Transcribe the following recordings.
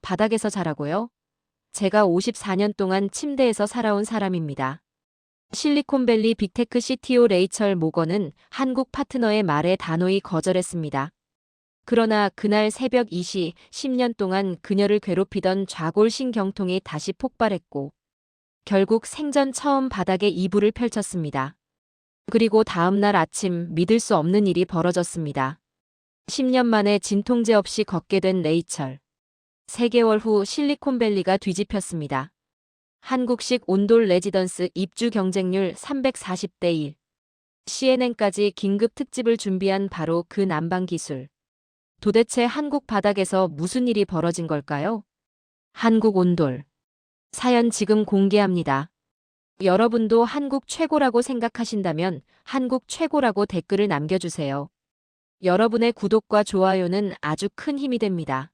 바닥에서 자라고요? 제가 54년 동안 침대에서 살아온 사람입니다. 실리콘밸리 빅테크 CTO 레이철 모건은 한국 파트너의 말에 단호히 거절했습니다. 그러나 그날 새벽 2시 10년 동안 그녀를 괴롭히던 좌골신경통이 다시 폭발했고 결국 생전 처음 바닥에 이불을 펼쳤습니다. 그리고 다음 날 아침 믿을 수 없는 일이 벌어졌습니다. 10년 만에 진통제 없이 걷게 된 레이철. 3개월 후 실리콘밸리가 뒤집혔습니다. 한국식 온돌 레지던스 입주 경쟁률 340대 1. CNN까지 긴급 특집을 준비한 바로 그 난방 기술. 도대체 한국 바닥에서 무슨 일이 벌어진 걸까요? 한국 온돌. 사연 지금 공개합니다. 여러분도 한국 최고라고 생각하신다면 한국 최고라고 댓글을 남겨주세요. 여러분의 구독과 좋아요는 아주 큰 힘이 됩니다.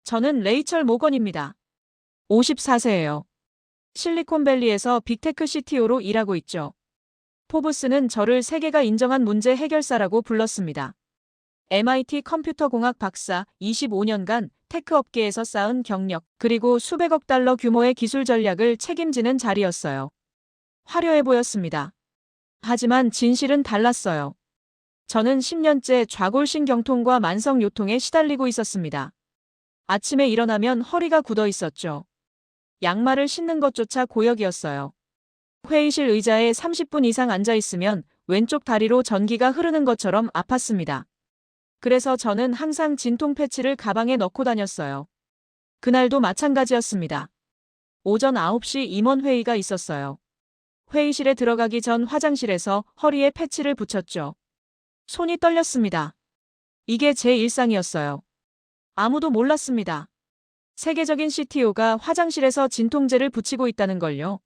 저는 레이철 모건입니다. 54세예요. 실리콘밸리에서 빅테크 CTO로 일하고 있죠. 포브스는 저를 세계가 인정한 문제 해결사라고 불렀습니다. MIT 컴퓨터공학 박사, 25년간 테크 업계에서 쌓은 경력, 그리고 수백억 달러 규모의 기술 전략을 책임지는 자리였어요. 화려해 보였습니다. 하지만 진실은 달랐어요. 저는 10년째 좌골신경통과 만성요통에 시달리고 있었습니다. 아침에 일어나면 허리가 굳어 있었죠. 양말을 신는 것조차 고역이었어요. 회의실 의자에 30분 이상 앉아 있으면 왼쪽 다리로 전기가 흐르는 것처럼 아팠습니다. 그래서 저는 항상 진통 패치를 가방에 넣고 다녔어요. 그날도 마찬가지였습니다. 오전 9시 임원회의가 있었어요. 회의실에 들어가기 전 화장실에서 허리에 패치를 붙였죠. 손이 떨렸습니다. 이게 제 일상이었어요. 아무도 몰랐습니다. 세계적인 CTO가 화장실에서 진통제를 붙이고 있다는 걸요.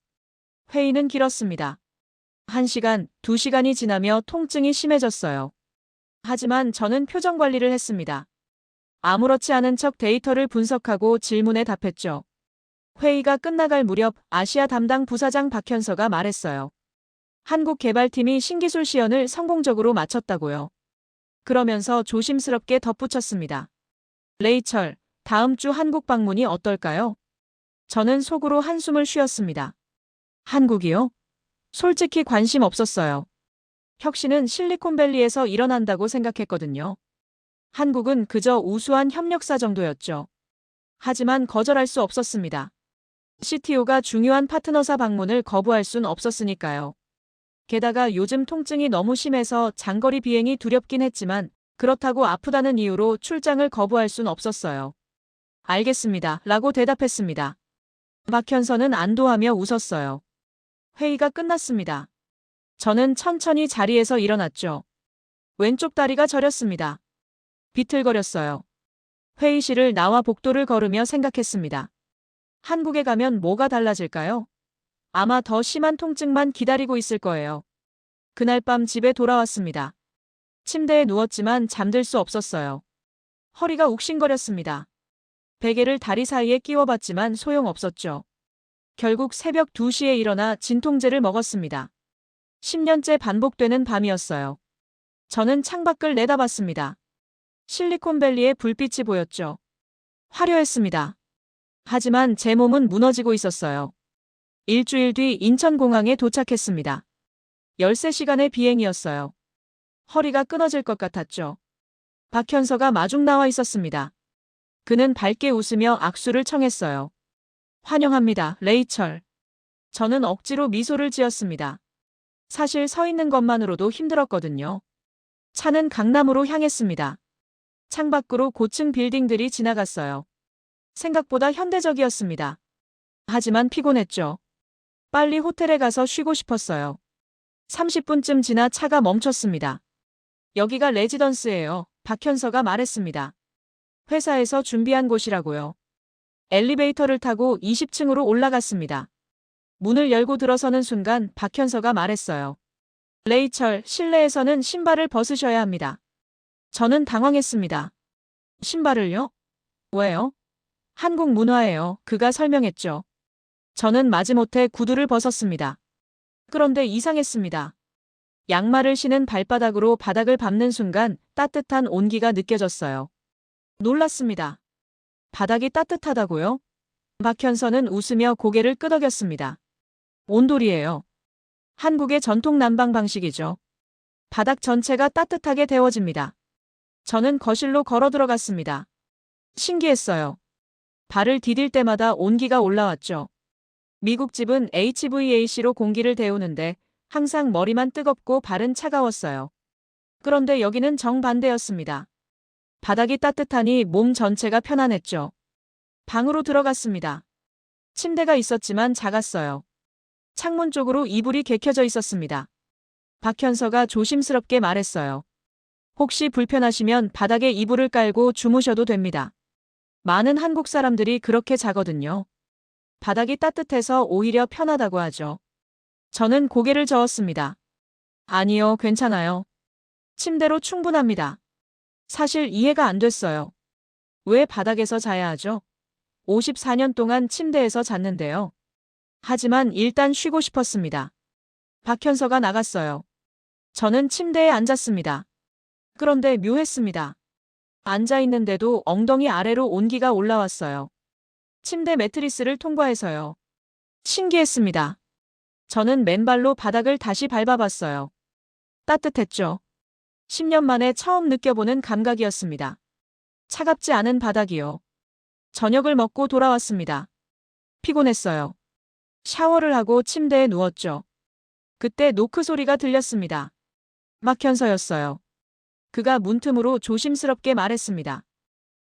회의는 길었습니다. 1시간, 2시간이 지나며 통증이 심해졌어요. 하지만 저는 표정 관리를 했습니다. 아무렇지 않은 척 데이터를 분석하고 질문에 답했죠. 회의가 끝나갈 무렵 아시아 담당 부사장 박현서가 말했어요. 한국 개발팀이 신기술 시연을 성공적으로 마쳤다고요. 그러면서 조심스럽게 덧붙였습니다. 레이철, 다음 주 한국 방문이 어떨까요? 저는 속으로 한숨을 쉬었습니다. 한국이요? 솔직히 관심 없었어요. 혁신은 실리콘밸리에서 일어난다고 생각했거든요. 한국은 그저 우수한 협력사 정도였죠. 하지만 거절할 수 없었습니다. CTO가 중요한 파트너사 방문을 거부할 순 없었으니까요. 게다가 요즘 통증이 너무 심해서 장거리 비행이 두렵긴 했지만 그렇다고 아프다는 이유로 출장을 거부할 순 없었어요. 알겠습니다. 라고 대답했습니다. 박현서는 안도하며 웃었어요. 회의가 끝났습니다. 저는 천천히 자리에서 일어났죠. 왼쪽 다리가 저렸습니다. 비틀거렸어요. 회의실을 나와 복도를 걸으며 생각했습니다. 한국에 가면 뭐가 달라질까요? 아마 더 심한 통증만 기다리고 있을 거예요. 그날 밤 집에 돌아왔습니다. 침대에 누웠지만 잠들 수 없었어요. 허리가 욱신거렸습니다. 베개를 다리 사이에 끼워봤지만 소용없었죠. 결국 새벽 2시에 일어나 진통제를 먹었습니다. 10년째 반복되는 밤이었어요. 저는 창밖을 내다봤습니다. 실리콘밸리의 불빛이 보였죠. 화려했습니다. 하지만 제 몸은 무너지고 있었어요. 일주일 뒤 인천공항에 도착했습니다. 13시간의 비행이었어요. 허리가 끊어질 것 같았죠. 박현서가 마중 나와 있었습니다. 그는 밝게 웃으며 악수를 청했어요. 환영합니다, 레이철. 저는 억지로 미소를 지었습니다. 사실 서 있는 것만으로도 힘들었거든요. 차는 강남으로 향했습니다. 창밖으로 고층 빌딩들이 지나갔어요. 생각보다 현대적이었습니다. 하지만 피곤했죠. 빨리 호텔에 가서 쉬고 싶었어요. 30분쯤 지나 차가 멈췄습니다. 여기가 레지던스예요. 박현서가 말했습니다. 회사에서 준비한 곳이라고요. 엘리베이터를 타고 20층으로 올라갔습니다. 문을 열고 들어서는 순간 박현서가 말했어요. 레이철, 실내에서는 신발을 벗으셔야 합니다. 저는 당황했습니다. 신발을요? 왜요? 한국 문화예요. 그가 설명했죠. 저는 마지못해 구두를 벗었습니다. 그런데 이상했습니다. 양말을 신은 발바닥으로 바닥을 밟는 순간 따뜻한 온기가 느껴졌어요. 놀랐습니다. 바닥이 따뜻하다고요? 박현서는 웃으며 고개를 끄덕였습니다. 온돌이에요. 한국의 전통 난방 방식이죠. 바닥 전체가 따뜻하게 데워집니다. 저는 거실로 걸어 들어갔습니다. 신기했어요. 발을 디딜 때마다 온기가 올라왔죠. 미국 집은 HVAC로 공기를 데우는데 항상 머리만 뜨겁고 발은 차가웠어요. 그런데 여기는 정반대였습니다. 바닥이 따뜻하니 몸 전체가 편안했죠. 방으로 들어갔습니다. 침대가 있었지만 작았어요. 창문 쪽으로 이불이 개켜져 있었습니다. 박현서가 조심스럽게 말했어요. 혹시 불편하시면 바닥에 이불을 깔고 주무셔도 됩니다. 많은 한국 사람들이 그렇게 자거든요. 바닥이 따뜻해서 오히려 편하다고 하죠. 저는 고개를 저었습니다. 아니요, 괜찮아요. 침대로 충분합니다. 사실 이해가 안 됐어요. 왜 바닥에서 자야 하죠? 54년 동안 침대에서 잤는데요. 하지만 일단 쉬고 싶었습니다. 박현서가 나갔어요. 저는 침대에 앉았습니다. 그런데 묘했습니다. 앉아 있는데도 엉덩이 아래로 온기가 올라왔어요. 침대 매트리스를 통과해서요. 신기했습니다. 저는 맨발로 바닥을 다시 밟아봤어요. 따뜻했죠. 10년 만에 처음 느껴보는 감각이었습니다. 차갑지 않은 바닥이요. 저녁을 먹고 돌아왔습니다. 피곤했어요. 샤워를 하고 침대에 누웠죠. 그때 노크 소리가 들렸습니다. 박현서였어요. 그가 문틈으로 조심스럽게 말했습니다.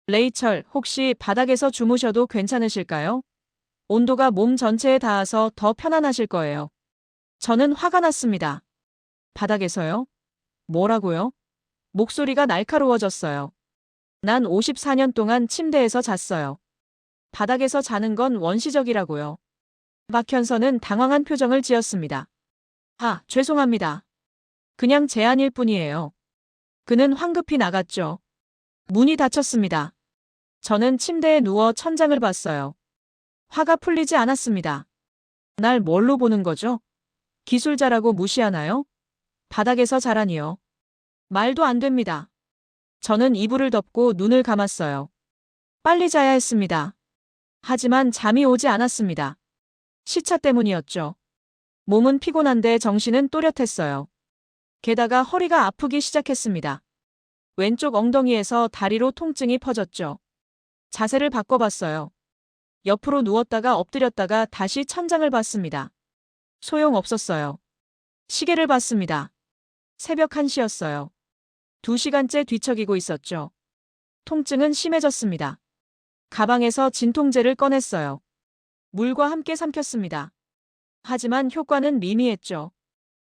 레이철, 혹시 바닥에서 주무셔도 괜찮으실까요? 온도가 몸 전체에 닿아서 더 편안하실 거예요. 저는 화가 났습니다. 바닥에서요? 뭐라고요? 목소리가 날카로워졌어요. 난 54년 동안 침대에서 잤어요. 바닥에서 자는 건 원시적이라고요. 박현서는 당황한 표정을 지었습니다. 아, 죄송합니다. 그냥 제안일 뿐이에요. 그는 황급히 나갔죠. 문이 닫혔습니다. 저는 침대에 누워 천장을 봤어요. 화가 풀리지 않았습니다. 날 뭘로 보는 거죠? 기술자라고 무시하나요? 바닥에서 자라니요. 말도 안 됩니다. 저는 이불을 덮고 눈을 감았어요. 빨리 자야 했습니다. 하지만 잠이 오지 않았습니다. 시차 때문이었죠. 몸은 피곤한데 정신은 또렷했어요. 게다가 허리가 아프기 시작했습니다. 왼쪽 엉덩이에서 다리로 통증이 퍼졌죠. 자세를 바꿔봤어요. 옆으로 누웠다가 엎드렸다가 다시 천장을 봤습니다. 소용없었어요. 시계를 봤습니다. 새벽 1시였어요. 2시간째 뒤척이고 있었죠. 통증은 심해졌습니다. 가방에서 진통제를 꺼냈어요. 물과 함께 삼켰습니다. 하지만 효과는 미미했죠.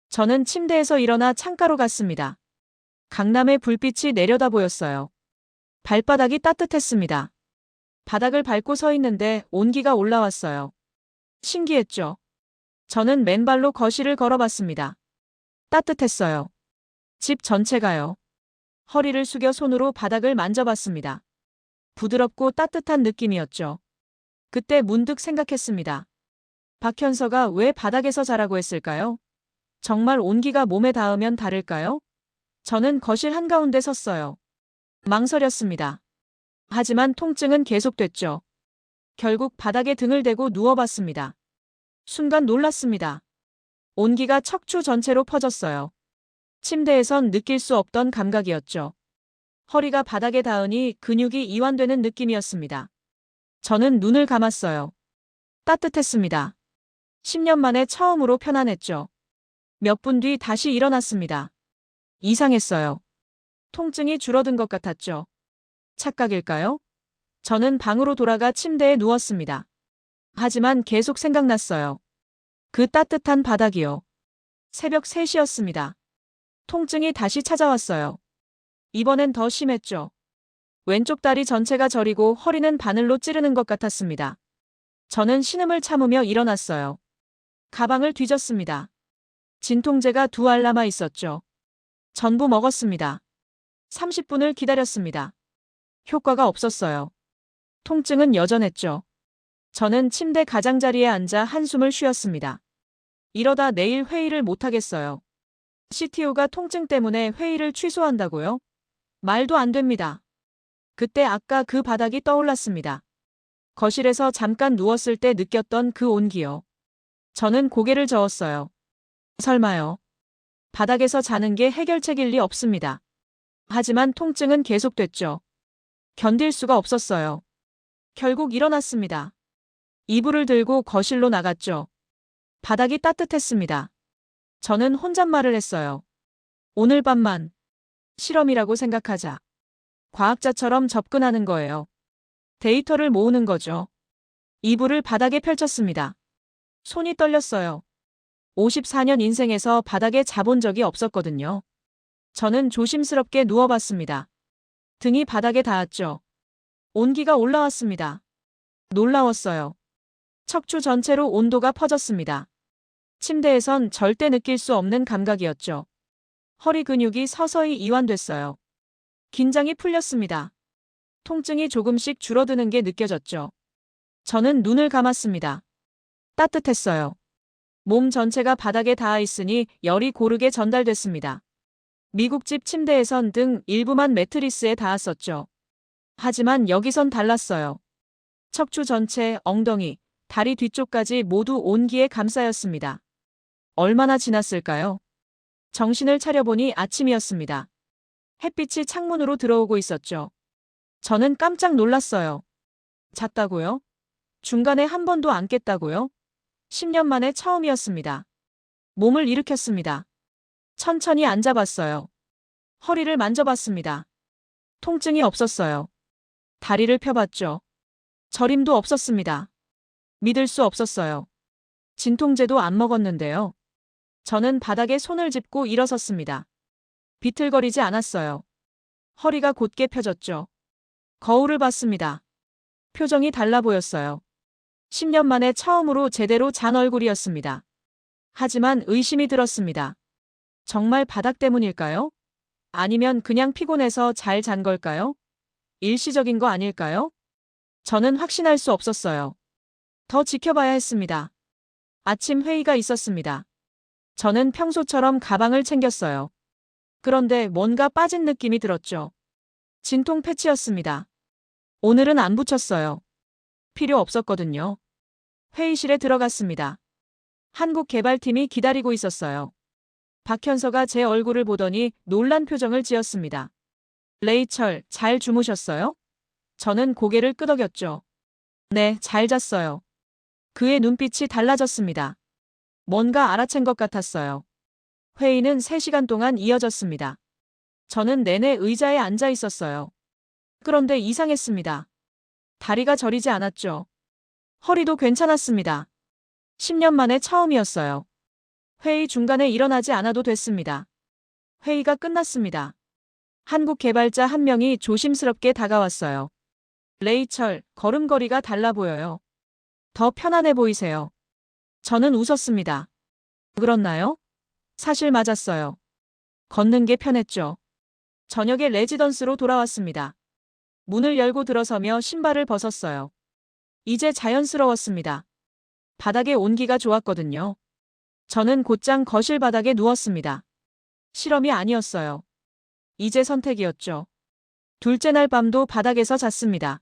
저는 침대에서 일어나 창가로 갔습니다. 강남의 불빛이 내려다 보였어요. 발바닥이 따뜻했습니다. 바닥을 밟고 서 있는데 온기가 올라왔어요. 신기했죠. 저는 맨발로 거실을 걸어봤습니다. 따뜻했어요. 집 전체가요. 허리를 숙여 손으로 바닥을 만져봤습니다. 부드럽고 따뜻한 느낌이었죠. 그때 문득 생각했습니다. 박현서가 왜 바닥에서 자라고 했을까요? 정말 온기가 몸에 닿으면 다를까요? 저는 거실 한가운데 섰어요. 망설였습니다. 하지만 통증은 계속됐죠. 결국 바닥에 등을 대고 누워봤습니다. 순간 놀랐습니다. 온기가 척추 전체로 퍼졌어요. 침대에선 느낄 수 없던 감각이었죠. 허리가 바닥에 닿으니 근육이 이완되는 느낌이었습니다. 저는 눈을 감았어요. 따뜻했습니다. 10년 만에 처음으로 편안했죠. 몇 분 뒤 다시 일어났습니다. 이상했어요. 통증이 줄어든 것 같았죠. 착각일까요? 저는 방으로 돌아가 침대에 누웠습니다. 하지만 계속 생각났어요. 그 따뜻한 바닥이요. 새벽 3시였습니다. 통증이 다시 찾아왔어요. 이번엔 더 심했죠. 왼쪽 다리 전체가 저리고 허리는 바늘로 찌르는 것 같았습니다. 저는 신음을 참으며 일어났어요. 가방을 뒤졌습니다. 진통제가 2알 남아 있었죠. 전부 먹었습니다. 30분을 기다렸습니다. 효과가 없었어요. 통증은 여전했죠. 저는 침대 가장자리에 앉아 한숨을 쉬었습니다. 이러다 내일 회의를 못하겠어요. CTO가 통증 때문에 회의를 취소한다고요? 말도 안 됩니다. 그때 아까 그 바닥이 떠올랐습니다. 거실에서 잠깐 누웠을 때 느꼈던 그 온기요. 저는 고개를 저었어요. 설마요. 바닥에서 자는 게 해결책일 리 없습니다. 하지만 통증은 계속됐죠. 견딜 수가 없었어요. 결국 일어났습니다. 이불을 들고 거실로 나갔죠. 바닥이 따뜻했습니다. 저는 혼잣말을 했어요. 오늘 밤만 실험이라고 생각하자. 과학자처럼 접근하는 거예요. 데이터를 모으는 거죠. 이불을 바닥에 펼쳤습니다. 손이 떨렸어요. 54년 인생에서 바닥에 자본 적이 없었거든요. 저는 조심스럽게 누워봤습니다. 등이 바닥에 닿았죠. 온기가 올라왔습니다. 놀라웠어요. 척추 전체로 온도가 퍼졌습니다. 침대에선 절대 느낄 수 없는 감각이었죠. 허리 근육이 서서히 이완됐어요. 긴장이 풀렸습니다. 통증이 조금씩 줄어드는 게 느껴졌죠. 저는 눈을 감았습니다. 따뜻했어요. 몸 전체가 바닥에 닿아 있으니 열이 고르게 전달됐습니다. 미국집 침대에선 등 일부만 매트리스에 닿았었죠. 하지만 여기선 달랐어요. 척추 전체, 엉덩이, 다리 뒤쪽까지 모두 온기에 감싸였습니다. 얼마나 지났을까요? 정신을 차려보니 아침이었습니다. 햇빛이 창문으로 들어오고 있었죠. 저는 깜짝 놀랐어요. 잤다고요? 중간에 한 번도 안 깼다고요? 10년 만에 처음이었습니다. 몸을 일으켰습니다. 천천히 앉아봤어요. 허리를 만져봤습니다. 통증이 없었어요. 다리를 펴봤죠. 저림도 없었습니다. 믿을 수 없었어요. 진통제도 안 먹었는데요. 저는 바닥에 손을 짚고 일어섰습니다. 비틀거리지 않았어요. 허리가 곧게 펴졌죠. 거울을 봤습니다. 표정이 달라 보였어요. 10년 만에 처음으로 제대로 잔 얼굴이었습니다. 하지만 의심이 들었습니다. 정말 바닥 때문일까요? 아니면 그냥 피곤해서 잘 잔 걸까요? 일시적인 거 아닐까요? 저는 확신할 수 없었어요. 더 지켜봐야 했습니다. 아침 회의가 있었습니다. 저는 평소처럼 가방을 챙겼어요. 그런데 뭔가 빠진 느낌이 들었죠. 진통 패치였습니다. 오늘은 안 붙였어요. 필요 없었거든요. 회의실에 들어갔습니다. 한국개발팀이 기다리고 있었어요. 박현서가 제 얼굴을 보더니 놀란 표정을 지었습니다. 레이철, 잘 주무셨어요? 저는 고개를 끄덕였죠. 네, 잘 잤어요. 그의 눈빛이 달라졌습니다. 뭔가 알아챈 것 같았어요. 회의는 3시간 동안 이어졌습니다. 저는 내내 의자에 앉아 있었어요. 그런데 이상했습니다. 다리가 저리지 않았죠. 허리도 괜찮았습니다. 10년 만에 처음이었어요. 회의 중간에 일어나지 않아도 됐습니다. 회의가 끝났습니다. 한국 개발자 한 명이 조심스럽게 다가왔어요. 레이철, 걸음걸이가 달라 보여요. 더 편안해 보이세요. 저는 웃었습니다. 그렇나요? 사실 맞았어요. 걷는 게 편했죠. 저녁에 레지던스로 돌아왔습니다. 문을 열고 들어서며 신발을 벗었어요. 이제 자연스러웠습니다. 바닥에 온기가 좋았거든요. 저는 곧장 거실 바닥에 누웠습니다. 실험이 아니었어요. 이제 선택이었죠. 둘째 날 밤도 바닥에서 잤습니다.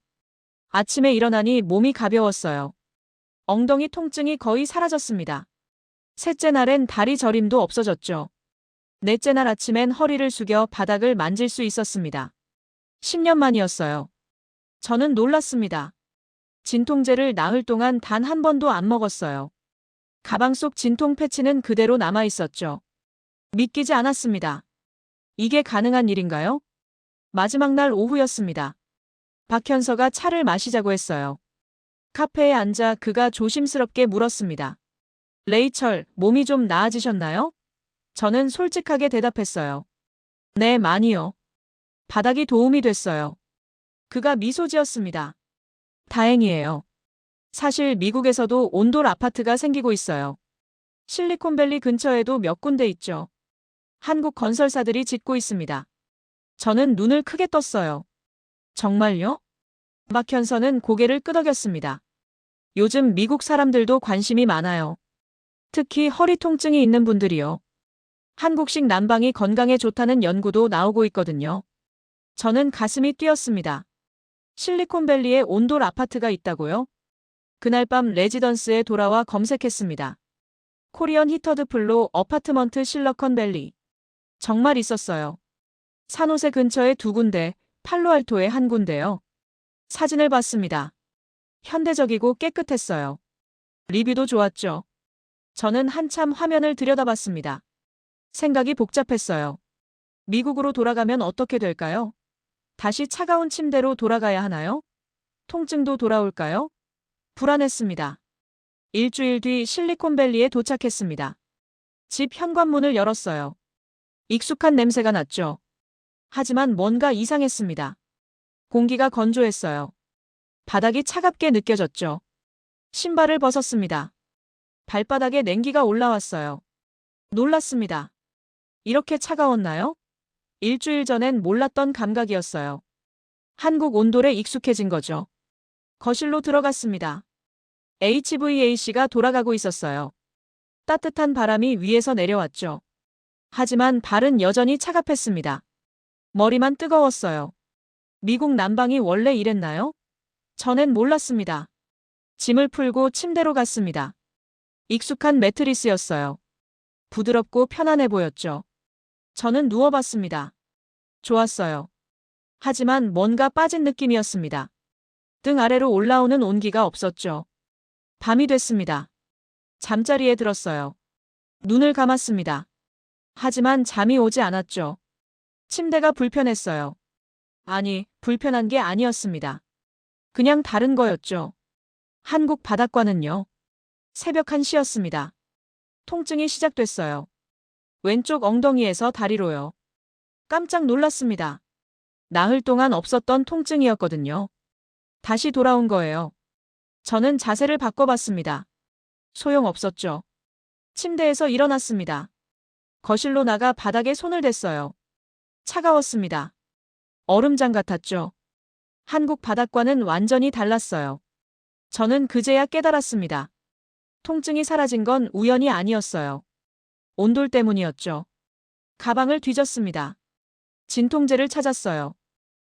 아침에 일어나니 몸이 가벼웠어요. 엉덩이 통증이 거의 사라졌습니다. 셋째 날엔 다리 저림도 없어졌죠. 넷째 날 아침엔 허리를 숙여 바닥을 만질 수 있었습니다. 10년 만이었어요. 저는 놀랐습니다. 진통제를 나흘 동안 단 한 번도 안 먹었어요. 가방 속 진통 패치는 그대로 남아 있었죠. 믿기지 않았습니다. 이게 가능한 일인가요? 마지막 날 오후였습니다. 박현서가 차를 마시자고 했어요. 카페에 앉아 그가 조심스럽게 물었습니다. 레이철, 몸이 좀 나아지셨나요? 저는 솔직하게 대답했어요. 네, 많이요. 바닥이 도움이 됐어요. 그가 미소 지었습니다. 다행이에요. 사실 미국에서도 온돌 아파트가 생기고 있어요. 실리콘밸리 근처에도 몇 군데 있죠. 한국 건설사들이 짓고 있습니다. 저는 눈을 크게 떴어요. 정말요? 박현서는 고개를 끄덕였습니다. 요즘 미국 사람들도 관심이 많아요. 특히 허리 통증이 있는 분들이요. 한국식 난방이 건강에 좋다는 연구도 나오고 있거든요. 저는 가슴이 뛰었습니다. 실리콘밸리에 온돌 아파트가 있다고요? 그날 밤 레지던스에 돌아와 검색했습니다. 코리언 히터드 플로 어파트먼트 실리콘밸리. 정말 있었어요. 산호세 근처에 2군데, 팔로알토에 1군데요. 사진을 봤습니다. 현대적이고 깨끗했어요. 리뷰도 좋았죠. 저는 한참 화면을 들여다봤습니다. 생각이 복잡했어요. 미국으로 돌아가면 어떻게 될까요? 다시 차가운 침대로 돌아가야 하나요? 통증도 돌아올까요? 불안했습니다. 일주일 뒤 실리콘밸리에 도착했습니다. 집 현관문을 열었어요. 익숙한 냄새가 났죠. 하지만 뭔가 이상했습니다. 공기가 건조했어요. 바닥이 차갑게 느껴졌죠. 신발을 벗었습니다. 발바닥에 냉기가 올라왔어요. 놀랐습니다. 이렇게 차가웠나요? 일주일 전엔 몰랐던 감각이었어요. 한국 온돌에 익숙해진 거죠. 거실로 들어갔습니다. HVAC가 돌아가고 있었어요. 따뜻한 바람이 위에서 내려왔죠. 하지만 발은 여전히 차갑했습니다. 머리만 뜨거웠어요. 미국 난방이 원래 이랬나요? 전엔 몰랐습니다. 짐을 풀고 침대로 갔습니다. 익숙한 매트리스였어요. 부드럽고 편안해 보였죠. 저는 누워봤습니다. 좋았어요. 하지만 뭔가 빠진 느낌이었습니다. 등 아래로 올라오는 온기가 없었죠. 밤이 됐습니다. 잠자리에 들었어요. 눈을 감았습니다. 하지만 잠이 오지 않았죠. 침대가 불편했어요. 아니, 불편한 게 아니었습니다. 그냥 다른 거였죠. 한국 바닥과는요. 새벽 1시였습니다. 통증이 시작됐어요. 왼쪽 엉덩이에서 다리로요. 깜짝 놀랐습니다. 나흘 동안 없었던 통증이었거든요. 다시 돌아온 거예요. 저는 자세를 바꿔봤습니다. 소용없었죠. 침대에서 일어났습니다. 거실로 나가 바닥에 손을 댔어요. 차가웠습니다. 얼음장 같았죠. 한국 바닥과는 완전히 달랐어요. 저는 그제야 깨달았습니다. 통증이 사라진 건 우연이 아니었어요. 온돌 때문이었죠. 가방을 뒤졌습니다. 진통제를 찾았어요.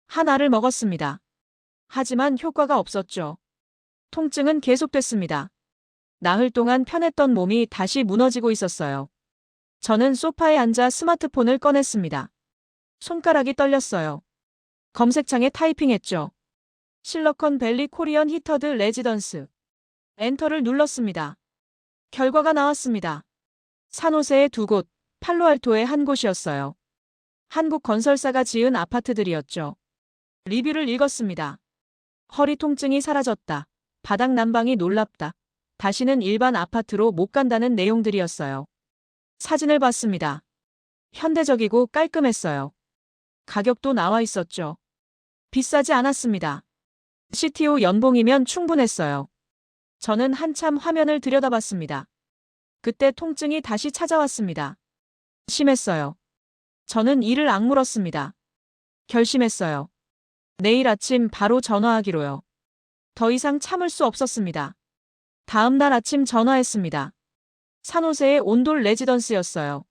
한 알을 먹었습니다. 하지만 효과가 없었죠. 통증은 계속됐습니다. 나흘 동안 편했던 몸이 다시 무너지고 있었어요. 저는 소파에 앉아 스마트폰을 꺼냈습니다. 손가락이 떨렸어요. 검색창에 타이핑했죠. 실리콘밸리 코리언 히터드 레지던스. 엔터를 눌렀습니다. 결과가 나왔습니다. 산호세의 2곳, 팔로알토의 1곳이었어요. 한국 건설사가 지은 아파트들이었죠. 리뷰를 읽었습니다. 허리 통증이 사라졌다. 바닥 난방이 놀랍다. 다시는 일반 아파트로 못 간다는 내용들이었어요. 사진을 봤습니다. 현대적이고 깔끔했어요. 가격도 나와 있었죠. 비싸지 않았습니다. CTO 연봉이면 충분했어요. 저는 한참 화면을 들여다봤습니다. 그때 통증이 다시 찾아왔습니다. 심했어요. 저는 이를 악물었습니다. 결심했어요. 내일 아침 바로 전화하기로요. 더 이상 참을 수 없었습니다. 다음 날 아침 전화했습니다. 산호세의 온돌 레지던스였어요.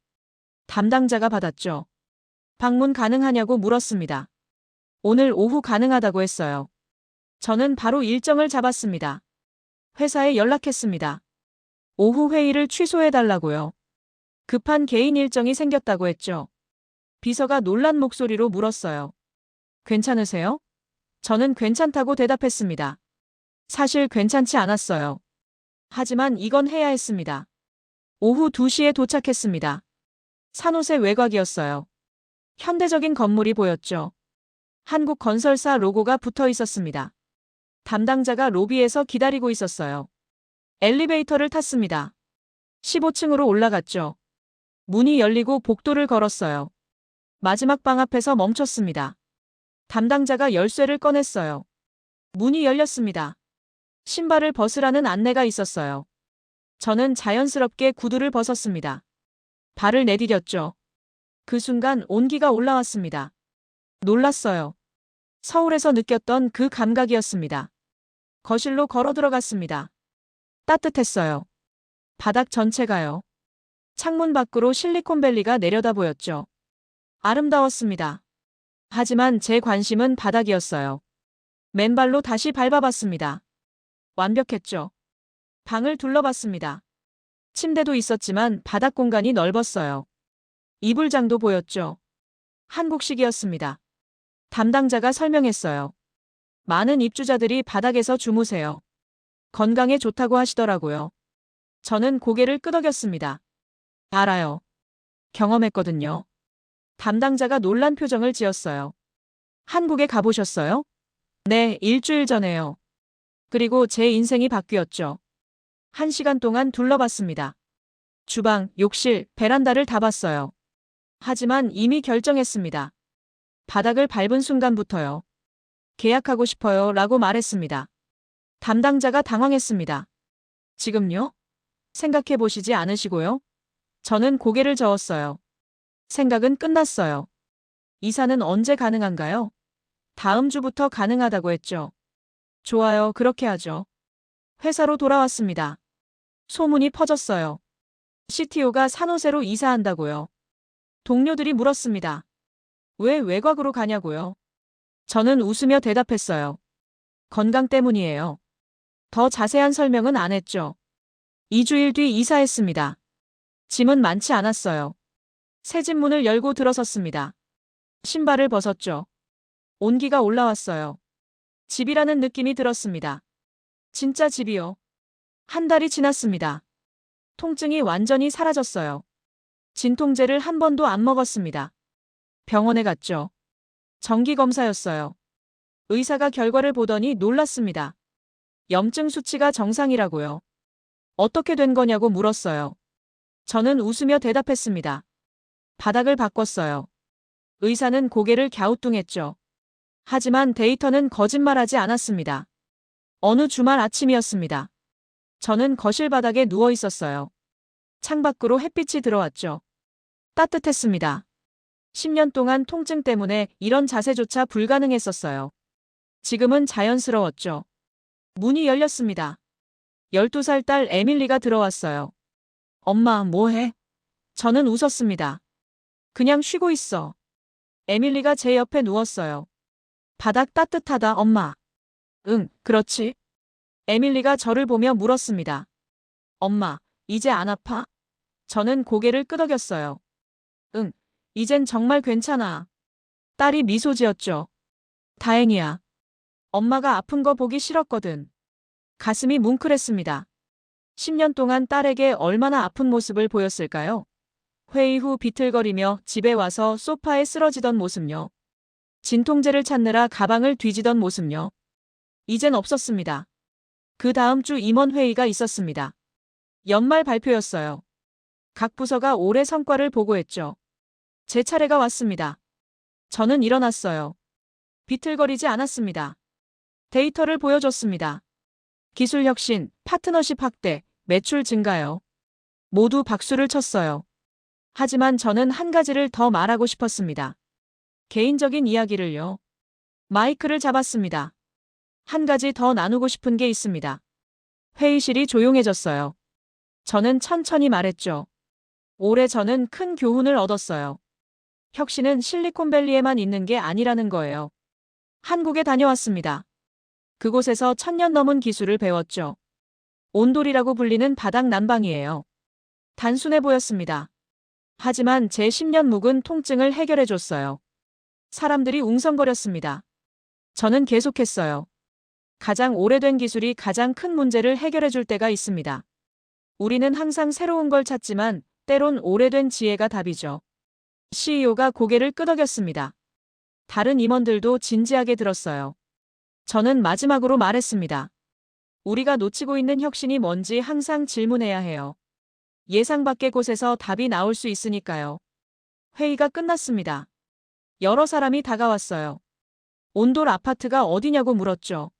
담당자가 받았죠. 방문 가능하냐고 물었습니다. 오늘 오후 가능하다고 했어요. 저는 바로 일정을 잡았습니다. 회사에 연락했습니다. 오후 회의를 취소해달라고요. 급한 개인 일정이 생겼다고 했죠. 비서가 놀란 목소리로 물었어요. 괜찮으세요? 저는 괜찮다고 대답했습니다. 사실 괜찮지 않았어요. 하지만 이건 해야 했습니다. 오후 2시에 도착했습니다. 산호세 외곽이었어요. 현대적인 건물이 보였죠. 한국 건설사 로고가 붙어 있었습니다. 담당자가 로비에서 기다리고 있었어요. 엘리베이터를 탔습니다. 15층으로 올라갔죠. 문이 열리고 복도를 걸었어요. 마지막 방 앞에서 멈췄습니다. 담당자가 열쇠를 꺼냈어요. 문이 열렸습니다. 신발을 벗으라는 안내가 있었어요. 저는 자연스럽게 구두를 벗었습니다. 발을 내디뎠죠. 그 순간 온기가 올라왔습니다. 놀랐어요. 서울에서 느꼈던 그 감각이었습니다. 거실로 걸어 들어갔습니다. 따뜻했어요. 바닥 전체가요. 창문 밖으로 실리콘밸리가 내려다 보였죠. 아름다웠습니다. 하지만 제 관심은 바닥이었어요. 맨발로 다시 밟아봤습니다. 완벽했죠. 방을 둘러봤습니다. 침대도 있었지만 바닥 공간이 넓었어요. 이불장도 보였죠. 한국식이었습니다. 담당자가 설명했어요. 많은 입주자들이 바닥에서 주무세요. 건강에 좋다고 하시더라고요. 저는 고개를 끄덕였습니다. 알아요. 경험했거든요. 담당자가 놀란 표정을 지었어요. 한국에 가보셨어요? 네, 일주일 전에요. 그리고 제 인생이 바뀌었죠. 1시간 동안 둘러봤습니다. 주방, 욕실, 베란다를 다 봤어요. 하지만 이미 결정했습니다. 바닥을 밟은 순간부터요. 계약하고 싶어요 라고 말했습니다. 담당자가 당황했습니다. 지금요? 생각해 보시지 않으시고요? 저는 고개를 저었어요. 생각은 끝났어요. 이사는 언제 가능한가요? 다음 주부터 가능하다고 했죠. 좋아요, 그렇게 하죠. 회사로 돌아왔습니다. 소문이 퍼졌어요. CTO가 산호세로 이사한다고요. 동료들이 물었습니다. 왜 외곽으로 가냐고요? 저는 웃으며 대답했어요. 건강 때문이에요. 더 자세한 설명은 안 했죠. 2주일 뒤 이사했습니다. 짐은 많지 않았어요. 새 집 문을 열고 들어섰습니다. 신발을 벗었죠. 온기가 올라왔어요. 집이라는 느낌이 들었습니다. 진짜 집이요. 한 달이 지났습니다. 통증이 완전히 사라졌어요. 진통제를 한 번도 안 먹었습니다. 병원에 갔죠. 정기검사였어요. 의사가 결과를 보더니 놀랐습니다. 염증 수치가 정상이라고요. 어떻게 된 거냐고 물었어요. 저는 웃으며 대답했습니다. 바닥을 바꿨어요. 의사는 고개를 갸우뚱했죠. 하지만 데이터는 거짓말하지 않았습니다. 어느 주말 아침이었습니다. 저는 거실 바닥에 누워 있었어요. 창밖으로 햇빛이 들어왔죠. 따뜻했습니다. 10년 동안 통증 때문에 이런 자세조차 불가능했었어요. 지금은 자연스러웠죠. 문이 열렸습니다. 12살 딸 에밀리가 들어왔어요. 엄마, 뭐해? 저는 웃었습니다. 그냥 쉬고 있어. 에밀리가 제 옆에 누웠어요. 바닥 따뜻하다, 엄마. 응, 그렇지. 에밀리가 저를 보며 물었습니다. 엄마, 이제 안 아파? 저는 고개를 끄덕였어요. 응, 이젠 정말 괜찮아. 딸이 미소 지었죠. 다행이야. 엄마가 아픈 거 보기 싫었거든. 가슴이 뭉클했습니다. 10년 동안 딸에게 얼마나 아픈 모습을 보였을까요? 회의 후 비틀거리며 집에 와서 소파에 쓰러지던 모습요. 진통제를 찾느라 가방을 뒤지던 모습요. 이젠 없었습니다. 그 다음 주 임원 회의가 있었습니다. 연말 발표였어요. 각 부서가 올해 성과를 보고했죠. 제 차례가 왔습니다. 저는 일어났어요. 비틀거리지 않았습니다. 데이터를 보여줬습니다. 기술 혁신, 파트너십 확대, 매출 증가요. 모두 박수를 쳤어요. 하지만 저는 한 가지를 더 말하고 싶었습니다. 개인적인 이야기를요. 마이크를 잡았습니다. 한 가지 더 나누고 싶은 게 있습니다. 회의실이 조용해졌어요. 저는 천천히 말했죠. 올해 저는 큰 교훈을 얻었어요. 혁신은 실리콘밸리에만 있는 게 아니라는 거예요. 한국에 다녀왔습니다. 그곳에서 1000년 넘은 기술을 배웠죠. 온돌이라고 불리는 바닥 난방이에요. 단순해 보였습니다. 하지만 제 10년 묵은 통증을 해결해줬어요. 사람들이 웅성거렸습니다. 저는 계속했어요. 가장 오래된 기술이 가장 큰 문제를 해결해줄 때가 있습니다. 우리는 항상 새로운 걸 찾지만 때론 오래된 지혜가 답이죠. CEO가 고개를 끄덕였습니다. 다른 임원들도 진지하게 들었어요. 저는 마지막으로 말했습니다. 우리가 놓치고 있는 혁신이 뭔지 항상 질문해야 해요. 예상 밖의 곳에서 답이 나올 수 있으니까요. 회의가 끝났습니다. 여러 사람이 다가왔어요. 온돌 아파트가 어디냐고 물었죠.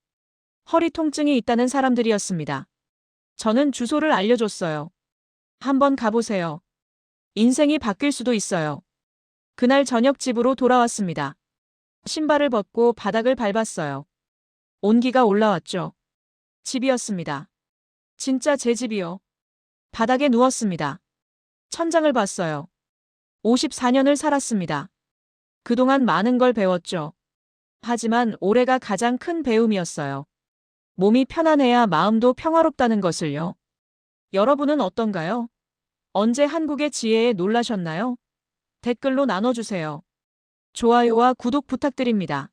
허리 통증이 있다는 사람들이었습니다. 저는 주소를 알려줬어요. 한번 가보세요. 인생이 바뀔 수도 있어요. 그날 저녁 집으로 돌아왔습니다. 신발을 벗고 바닥을 밟았어요. 온기가 올라왔죠. 집이었습니다. 진짜 제 집이요. 바닥에 누웠습니다. 천장을 봤어요. 54년을 살았습니다. 그동안 많은 걸 배웠죠. 하지만 올해가 가장 큰 배움이었어요. 몸이 편안해야 마음도 평화롭다는 것을요. 여러분은 어떤가요? 언제 한국의 지혜에 놀라셨나요? 댓글로 나눠주세요. 좋아요와 구독 부탁드립니다.